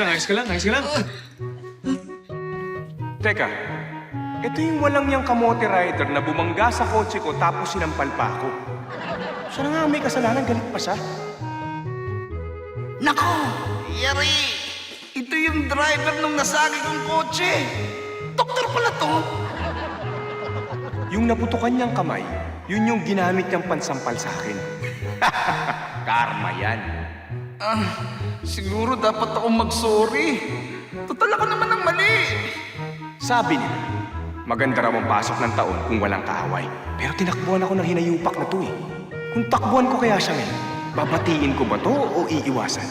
ayos ka lang. Teka, ito yung walang niyang kamote rider na bumangga sa kotse ko tapos sinampal pa ako. Siya na nga ang may kasalanan, galit pa siya. Nako! Yari! Ito yung driver nung nasagi kong kotse. Doktor pala to. Yung naputukan niyang kamay, yun yung ginamit niyang pansampal sa akin. Karma yan. Siguro dapat ako mag-sorry. Total ako naman ang mali. Sabi nila, maganda raw ang pasok ng taon kung walang kaaway. Pero tinakbuhan ako ng hinayupak na to eh. Kung takbuhan ko kaya siya ngayon, babatiin ko ba to o iiwasan?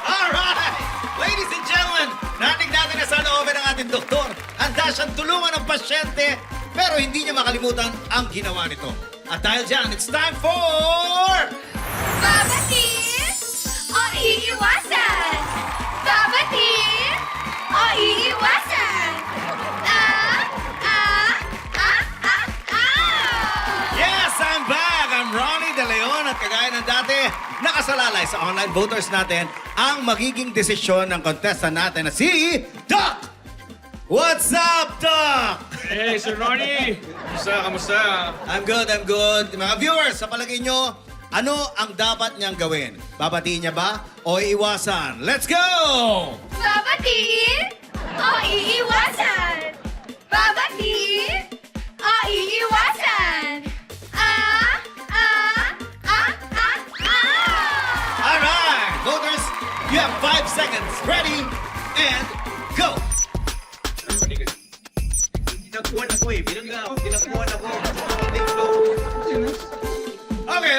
Alright! Ladies and gentlemen, narinig natin na sa looban ng ating doktor. Handa siyang tulungan ng pasyente, pero hindi niya makalimutan ang ginawa nito. At dahil dyan, it's time for... Babatin o iiwasan? Babatin o iiwasan? Yes, I'm back! I'm Ronnie De Leon at kagaya ng dati, nakasalalay sa online voters natin ang magiging desisyon ng contestant natin na si Doc! What's up, Doc? Hey, Sir Ronnie! Kamusta? I'm good, I'm good. Mga viewers, sa palagay nyo, ano ang dapat niyang gawin? Babatiin niya ba o iiwasan? Let's go! Babatin o iiwasan? Babatin o iiwasan? Alright, voters, you have 5 seconds. Ready, and go!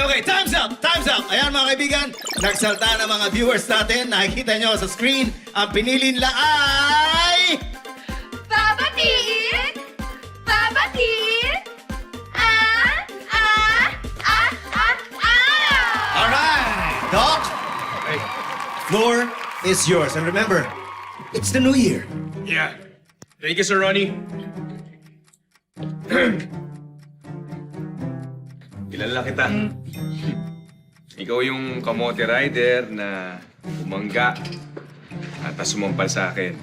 Okay, time's up, time's up. Ayan mga kaibigan, nagsalta ng mga viewers natin. Nakikita nyo sa screen, ang pinili nila ay... Babatin? Babatin? Alright, Doc, floor is yours. And remember, it's the new year. Yeah. Thank you, Sir Ronnie. Kilala kita. Ikaw yung kamote rider na bumangga at sumampal sa akin.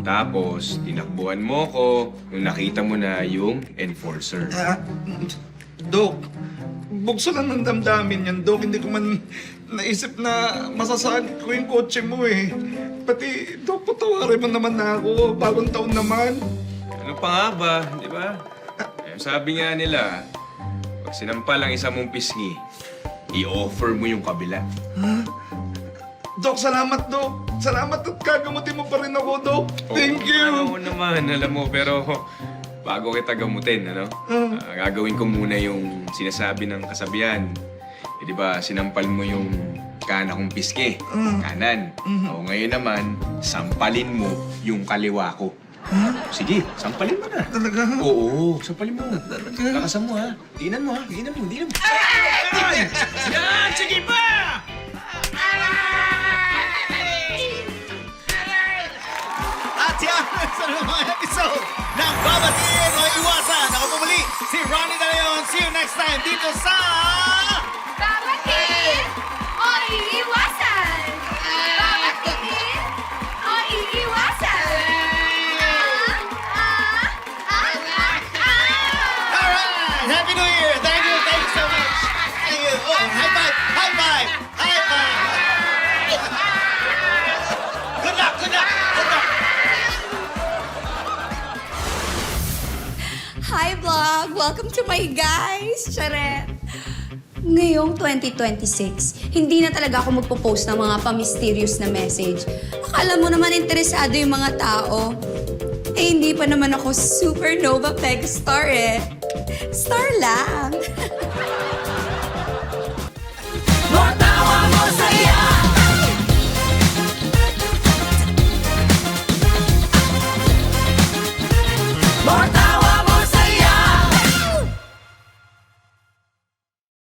Tapos, tinakbuhan mo ko nung nakita mo na yung enforcer. Dok, bukso lang ng damdamin yan, Dok. Hindi ko man naisip na masasagit ko yung kotse mo eh. Pati, Dok, patawarin mo naman na ako. Bagong taon naman. Ano pa nga ba, di ba? Sabi nga nila, pag sinampal ang isa mong pisngi, i-offer mo yung kabila. Dok, salamat, Dok. Salamat at gagamutin mo pa rin ako, Dok. Thank you. Oo naman, alam mo, pero bago kita gamutin, ano? Gagawin ko muna yung sinasabi ng kasabihan. Eh, di ba, sinampal mo yung kana kong piske, kanan. O ngayon naman, sampalin mo yung kaliwa ko. Sige, sampalin mo na. Talaga? Oo, sampalin mo. Lakasan mo, ha? Diinan mo, ha? Diinan mo. Yan! Sige pa! At yan sa mga episode ng Babatiin o Iwasan. Ako po muli, si Ronnie De Leon. See you next time dito sa... Babatin o iiwasan? Babatin o iiwasan? Alright! Happy New Year! Thank you so much! Thank you! Oh, high five! High five! High five! Good luck! Good luck! Good luck! Hi vlog! Welcome to my guys! Charet! Ngayong 2026, hindi na talaga ako magpo-post ng mga pa-mysterious na message. Akala mo naman interesado yung mga tao. Eh, hindi pa naman ako supernova peg star eh. Star lang.